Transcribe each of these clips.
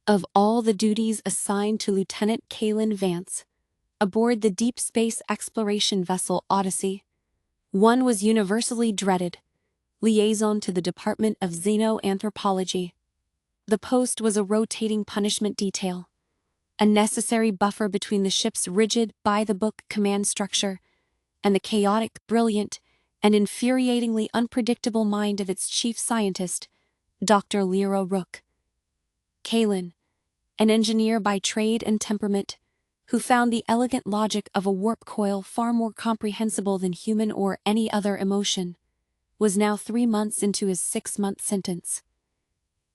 Of all the duties assigned to Lieutenant Kaelen Vance, aboard the deep space exploration vessel Odyssey, one was universally dreaded: liaison to the Department of Xenoanthropology. The post was a rotating punishment detail, a necessary buffer between the ship's rigid, by-the-book command structure and the chaotic, brilliant, and infuriatingly unpredictable mind of its chief scientist, Dr. Lyra Rook. Kaelen, an engineer by trade and temperament, who found the elegant logic of a warp coil far more comprehensible than human or any other emotion, was now 3 months into his 6-month sentence.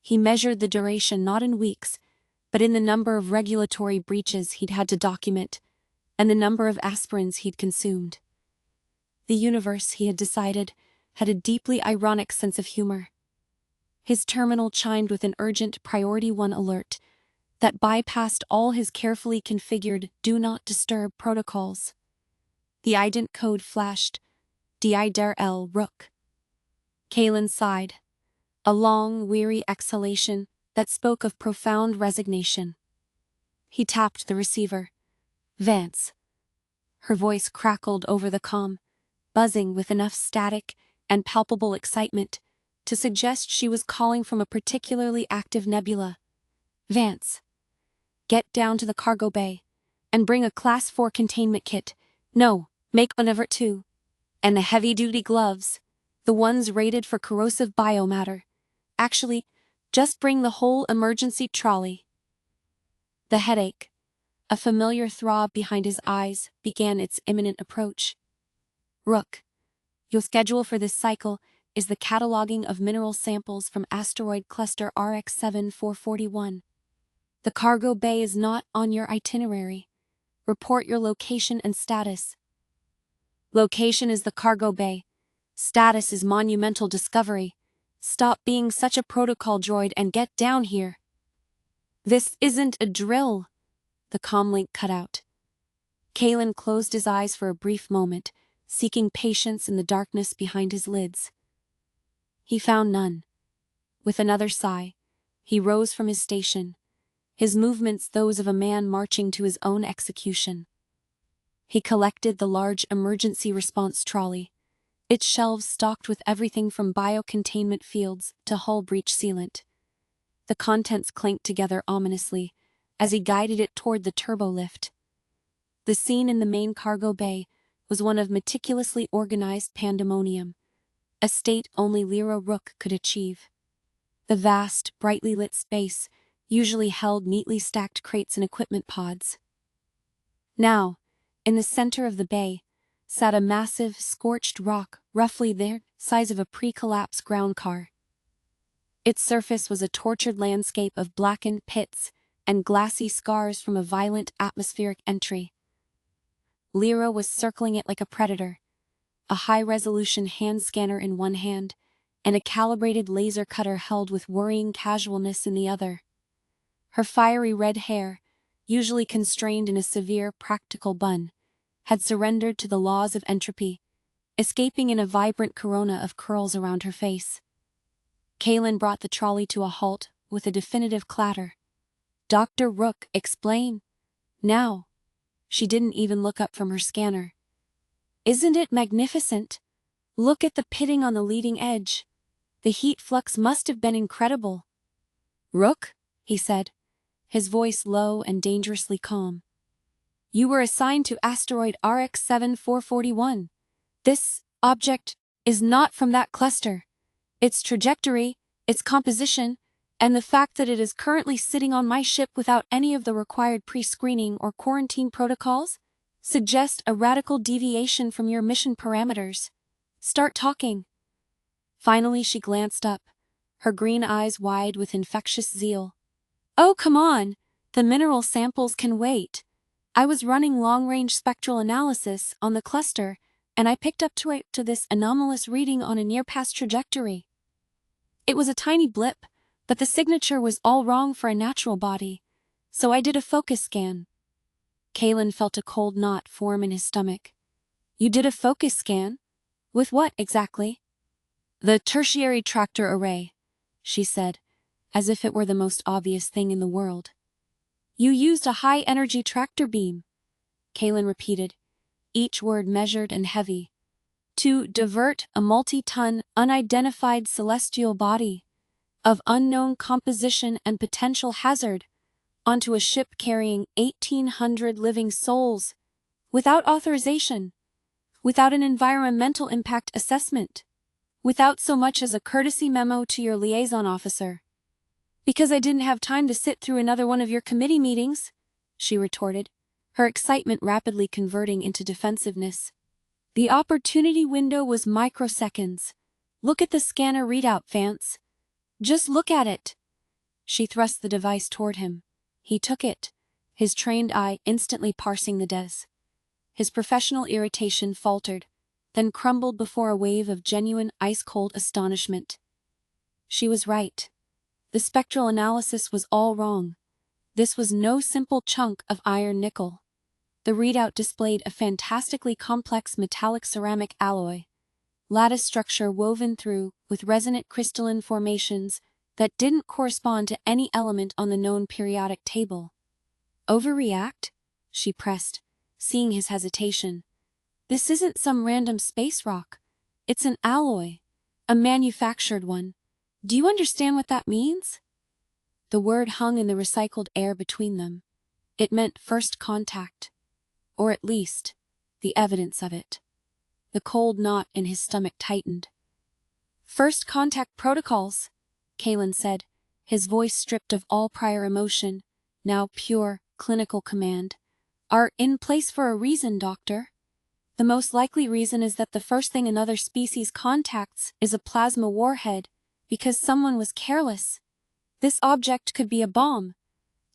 He measured the duration not in weeks, but in the number of regulatory breaches he'd had to document, and the number of aspirins he'd consumed. The universe, he had decided, had a deeply ironic sense of humor. His terminal chimed with an urgent Priority 1 alert that bypassed all his carefully configured Do Not Disturb protocols. The ident code flashed: Lyra Rook. Kaelen sighed, a long, weary exhalation that spoke of profound resignation. He tapped the receiver. "Vance." Her voice crackled over the comm, buzzing with enough static and palpable excitement to suggest she was calling from a particularly active nebula. "Vance, get down to the cargo bay and bring a Class 4 containment kit. No, make one of it too. And the heavy-duty gloves, the ones rated for corrosive biomatter. Actually, just bring the whole emergency trolley." The headache, a familiar throb behind his eyes, began its imminent approach. "Rook, your schedule for this cycle is the cataloging of mineral samples from asteroid cluster RX-7441. The cargo bay is not on your itinerary. Report your location and status." "Location is the cargo bay. Status is monumental discovery. Stop being such a protocol droid and get down here." "This isn't a drill," the comlink cut out. Kaelen closed his eyes for a brief moment, seeking patience in the darkness behind his lids. He found none. With another sigh, he rose from his station, his movements those of a man marching to his own execution. He collected the large emergency response trolley, its shelves stocked with everything from bio-containment fields to hull breach sealant. The contents clanked together ominously as he guided it toward the turbo lift. The scene in the main cargo bay was one of meticulously organized pandemonium, a state only Lyra Rook could achieve. The vast, brightly lit space usually held neatly stacked crates and equipment pods. Now, in the center of the bay, sat a massive, scorched rock roughly the size of a pre-collapse ground car. Its surface was a tortured landscape of blackened pits and glassy scars from a violent atmospheric entry. Lyra was circling it like a predator, a high-resolution hand scanner in one hand and a calibrated laser cutter held with worrying casualness in the other. Her fiery red hair, usually constrained in a severe practical bun, had surrendered to the laws of entropy, escaping in a vibrant corona of curls around her face. Kaelen brought the trolley to a halt with a definitive clatter. "Dr. Rook, explain. Now." She didn't even look up from her scanner. "Isn't it magnificent? Look at the pitting on the leading edge. The heat flux must have been incredible." "Rook," he said, his voice low and dangerously calm. "You were assigned to asteroid RX-7441. This object is not from that cluster. Its trajectory, its composition, and the fact that it is currently sitting on my ship without any of the required pre-screening or quarantine protocols suggest a radical deviation from your mission parameters. Start talking." Finally she glanced up, her green eyes wide with infectious zeal. "Oh, come on! The mineral samples can wait. I was running long-range spectral analysis on the cluster, and I picked up to this anomalous reading on a near-past trajectory. It was a tiny blip, but the signature was all wrong for a natural body, so I did a focus scan." Kaelen felt a cold knot form in his stomach. "You did a focus scan? With what exactly?" "The tertiary tractor array," she said, as if it were the most obvious thing in the world. You used a high-energy tractor beam, Kaelen repeated, each word measured and heavy, to divert a multi-ton, unidentified celestial body of unknown composition and potential hazard onto a ship carrying 1,800 living souls, without authorization, without an environmental impact assessment, without so much as a courtesy memo to your liaison officer. Because I didn't have time to sit through another one of your committee meetings, she retorted, her excitement rapidly converting into defensiveness. The opportunity window was microseconds. Look at the scanner readout, Vance. Just look at it. She thrust the device toward him. He took it, his trained eye instantly parsing the des. His professional irritation faltered, then crumbled before a wave of genuine ice-cold astonishment. She was right. The spectral analysis was all wrong. This was no simple chunk of iron nickel. The readout displayed a fantastically complex metallic ceramic alloy, lattice structure woven through with resonant crystalline formations that didn't correspond to any element on the known periodic table. Overreact? She pressed, seeing his hesitation. This isn't some random space rock. It's an alloy, a manufactured one. Do you understand what that means? The word hung in the recycled air between them. It meant first contact, or at least, the evidence of it. The cold knot in his stomach tightened. First contact protocols, Kaelen said, his voice stripped of all prior emotion, now pure, clinical command, are in place for a reason, Doctor. The most likely reason is that the first thing another species contacts is a plasma warhead, because someone was careless. This object could be a bomb,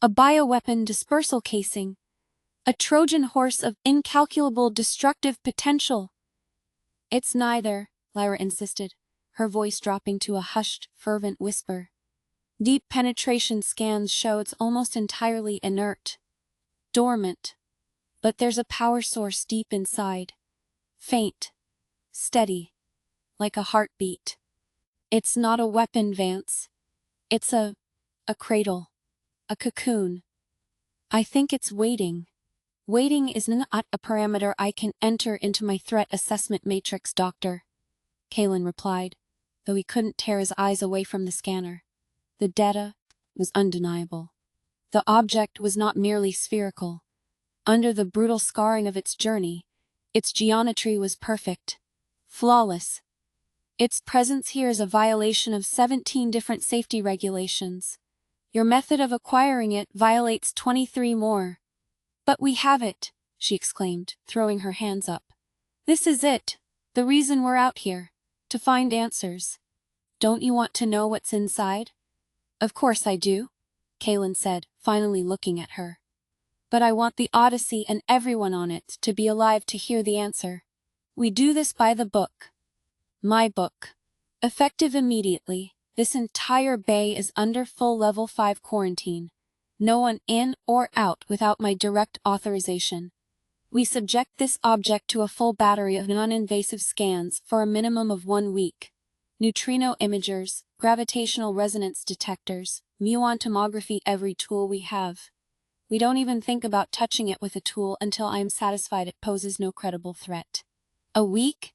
a bioweapon dispersal casing, a Trojan horse of incalculable destructive potential. It's neither, Lyra insisted, her voice dropping to a hushed, fervent whisper. Deep penetration scans show it's almost entirely inert, dormant. But there's a power source deep inside, faint, steady, like a heartbeat. It's not a weapon, Vance. It's a cradle, a cocoon. I think it's waiting. Waiting is not a parameter I can enter into my threat assessment matrix, Doctor, Kaelen replied, though he couldn't tear his eyes away from the scanner. The data was undeniable. The object was not merely spherical. Under the brutal scarring of its journey, its geometry was perfect, flawless. Its presence here is a violation of 17 different safety regulations. Your method of acquiring it violates 23 more. But we have it, she exclaimed, throwing her hands up. This is it, the reason we're out here, to find answers. Don't you want to know what's inside? Of course I do, Kaelen said, finally looking at her. But I want the Odyssey and everyone on it to be alive to hear the answer. We do this by the book. My book. Effective immediately, this entire bay is under full level 5 quarantine. No one in or out without my direct authorization. We subject this object to a full battery of non-invasive scans for a minimum of 1 week. Neutrino imagers, gravitational resonance detectors, muon tomography, every tool we have. We don't even think about touching it with a tool until I am satisfied it poses no credible threat. A week?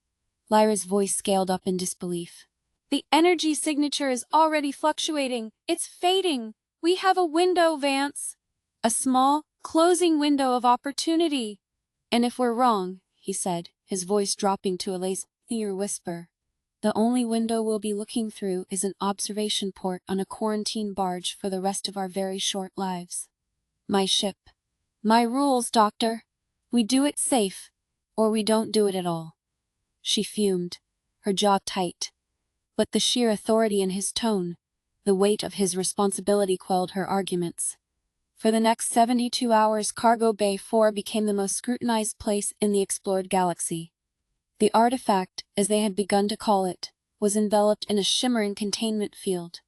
Lyra's voice scaled up in disbelief. The energy signature is already fluctuating. It's fading. We have a window, Vance. A small, closing window of opportunity. And if we're wrong, he said, his voice dropping to a lazier whisper, the only window we'll be looking through is an observation port on a quarantine barge for the rest of our very short lives. My ship. My rules, Doctor. We do it safe, or we don't do it at all. She fumed, her jaw tight. But the sheer authority in his tone, the weight of his responsibility quelled her arguments. For the next 72 hours, Cargo Bay 4 became the most scrutinized place in the explored galaxy. The artifact, as they had begun to call it, was enveloped in a shimmering containment field.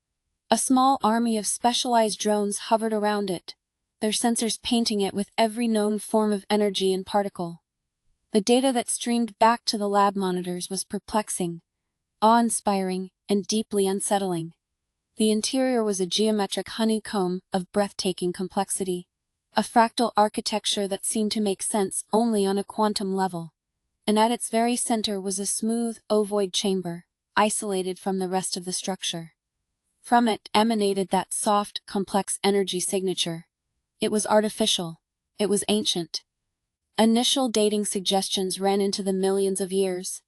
A small army of specialized drones hovered around it, their sensors painting it with every known form of energy and particle. The data that streamed back to the lab monitors was perplexing, awe-inspiring, and deeply unsettling. The interior was a geometric honeycomb of breathtaking complexity, a fractal architecture that seemed to make sense only on a quantum level. And at its very center was a smooth, ovoid chamber, isolated from the rest of the structure. From it emanated that soft, complex energy signature. It was artificial. It was ancient. Initial dating suggestions ran into the millions of years.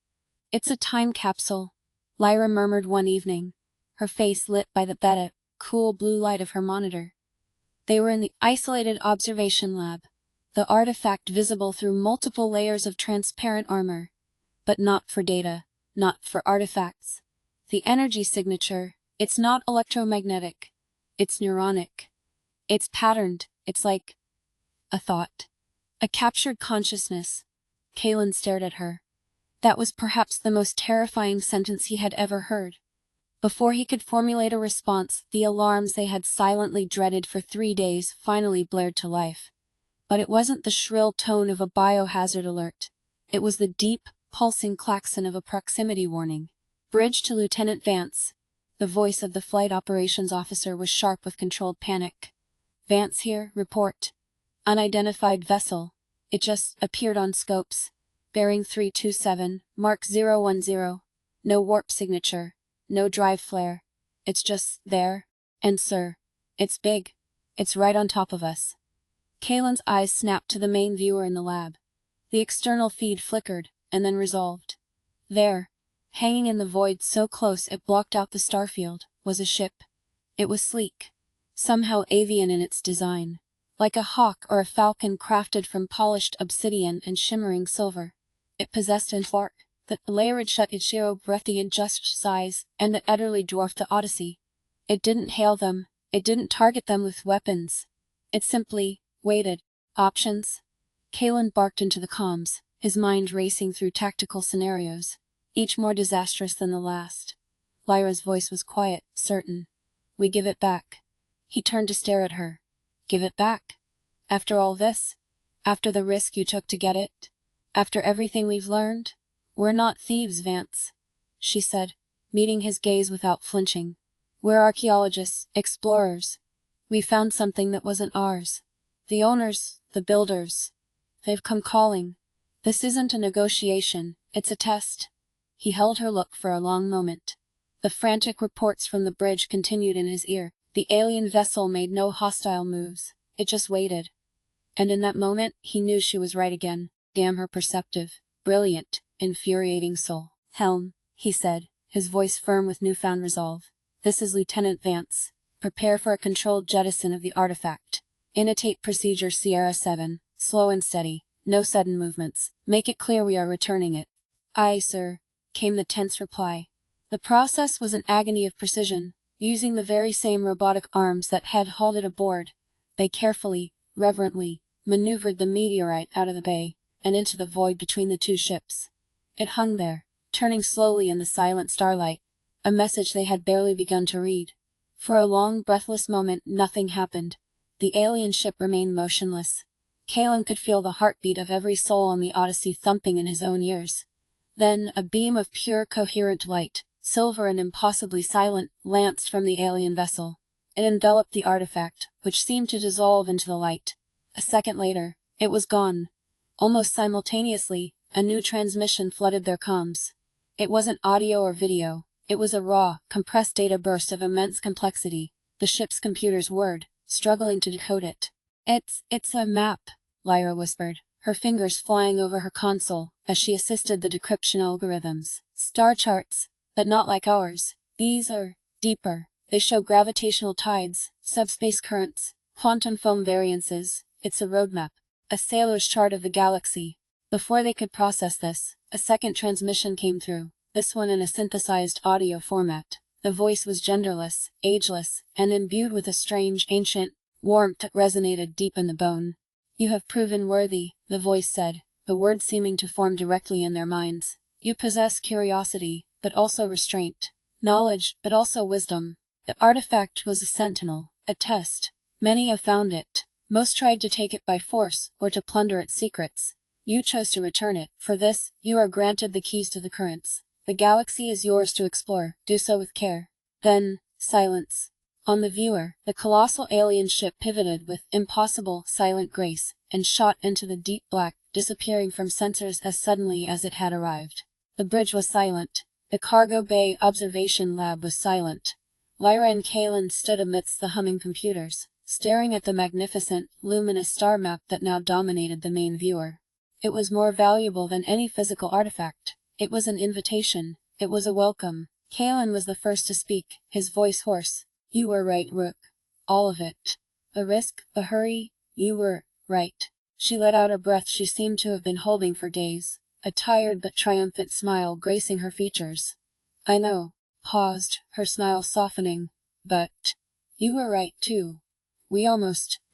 "It's a time capsule," Lyra murmured one evening, her face lit by the cool blue light of her monitor. They were in the isolated observation lab, the artifact visible through multiple layers of transparent armor. But not for data, not for artifacts. The energy signature, it's not electromagnetic. It's neuronic. It's patterned. It's like a thought. A captured consciousness. Kaelen stared at her. That was perhaps the most terrifying sentence he had ever heard. Before he could formulate a response, the alarms they had silently dreaded for 3 days finally blared to life. But it wasn't the shrill tone of a biohazard alert. It was the deep, pulsing klaxon of a proximity warning. "Bridge to Lieutenant Vance." The voice of the flight operations officer was sharp with controlled panic. "Vance here, report. Unidentified vessel. It just appeared on scopes. Bearing 327, Mark 010. No warp signature. No drive flare. It's just there. And sir, it's big. It's right on top of us." Kaelen's eyes snapped to the main viewer in the lab. The external feed flickered, and then resolved. There, hanging in the void so close it blocked out the starfield, was a ship. It was sleek. Somehow avian in its design. Like a hawk or a falcon crafted from polished obsidian and shimmering silver. It possessed an arc that layered shut its breathtaking just size, and that utterly dwarfed the Odyssey. It didn't hail them. It didn't target them with weapons. It simply waited. Options? Kaelen barked into the comms, his mind racing through tactical scenarios, each more disastrous than the last. Lyra's voice was quiet, certain. "We give it back." He turned to stare at her. "Give it back? After all this? After the risk you took to get it? After everything we've learned? We're not thieves, Vance," she said, meeting his gaze without flinching. "We're archaeologists, explorers. We found something that wasn't ours. The owners, the builders, they've come calling. This isn't a negotiation, it's a test." He held her look for a long moment. The frantic reports from the bridge continued in his ear. The alien vessel made no hostile moves. It just waited. And in that moment, he knew she was right again. Damn her perceptive, brilliant, infuriating soul. "Helm," he said, his voice firm with newfound resolve. "This is Lieutenant Vance. Prepare for a controlled jettison of the artifact. Initiate procedure Sierra 7, slow and steady, no sudden movements. Make it clear we are returning it." "Aye, sir," came the tense reply. The process was an agony of precision. Using the very same robotic arms that had hauled it aboard, they carefully, reverently, maneuvered the meteorite out of the bay, and into the void between the two ships. It hung there, turning slowly in the silent starlight, a message they had barely begun to read. For a long, breathless moment, nothing happened. The alien ship remained motionless. Kaelen could feel the heartbeat of every soul on the Odyssey thumping in his own ears. Then, a beam of pure, coherent light, silver and impossibly silent, lanced from the alien vessel. It enveloped the artifact, which seemed to dissolve into the light. A second later, it was gone. Almost simultaneously, a new transmission flooded their comms. It wasn't audio or video. It was a raw, compressed data burst of immense complexity, the ship's computers whirred, struggling to decode it. It's a map," Lyra whispered, her fingers flying over her console as she assisted the decryption algorithms. "Star charts, but not like ours. These are deeper. They show gravitational tides, subspace currents, quantum foam variances. It's a roadmap, a sailor's chart of the galaxy." Before they could process this, a second transmission came through, this one in a synthesized audio format. The voice was genderless, ageless, and imbued with a strange, ancient warmth that resonated deep in the bone. "You have proven worthy," the voice said, the words seeming to form directly in their minds. "You possess curiosity, but also restraint. Knowledge, but also wisdom. The artifact was a sentinel, a test. Many have found it. Most tried to take it by force, or to plunder its secrets. You chose to return it. For this, you are granted the keys to the currents. The galaxy is yours to explore. Do so with care." Then, Silence. On the viewer, the colossal alien ship pivoted with impossible, silent grace, and shot into the deep black, disappearing from sensors as suddenly as it had arrived. The bridge was silent. The cargo bay observation lab was silent. Lyra and Kaelen stood amidst the humming computers, staring at the magnificent, luminous star map that now dominated the main viewer. It was more valuable than any physical artifact. It was an invitation. It was a welcome. Kaelen was the first to speak, his voice hoarse. "You were right, Rook. All of it. The risk, the hurry, you were right." She let out a breath she seemed to have been holding for days, a tired but triumphant smile gracing her features. "I know." Paused, her smile softening. "But you were right too. We almost